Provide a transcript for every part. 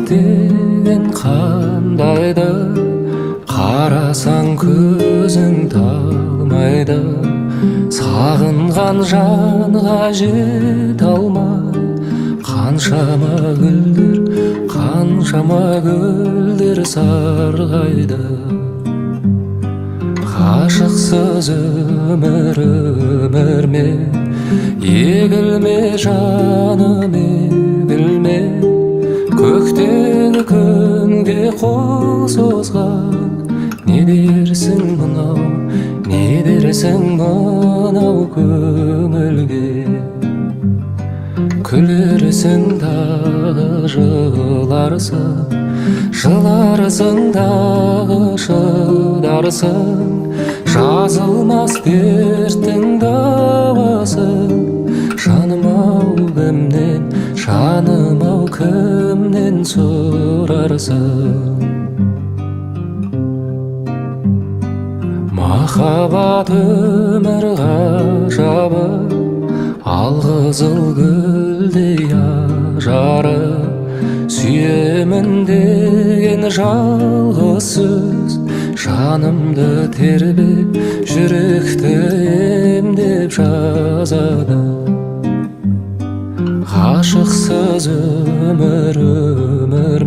деген қандайды, қарасаң көзің талмайды. Сағынған жанға жете алмай, қаншама гүлдер сарғайды. Ғашықсыз өмір ме, егілме жаным, егілме. Көктегі күнге қол созған, не дерсің мынау көңілге. Күлерсің дағы жыларсың дағы шыдарсың. Жазылмас дерттің дауасын, жаным-ау кімнен сұрарсың. Махаббат өмір ғажабы, алқызыл гүлдей ажары. Сүйемін деген жалғыз сөз, жанымды тербеп, жүректі емдеп жазады. Ғашықсыз өмір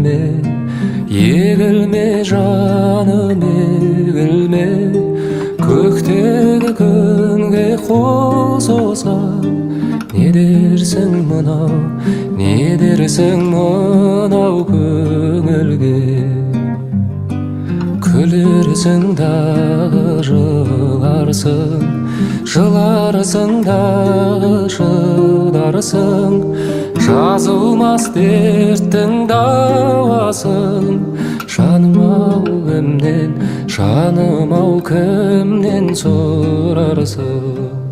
ме, егілме жаным, егілме. Көктегі күнге қол созған, не дерсің мынау көңілге. Күлерсің дағы жыларсың дағы шыдарсың. Жазылмас дерттің дауасын, жаным-ау кімнен сұрарсың.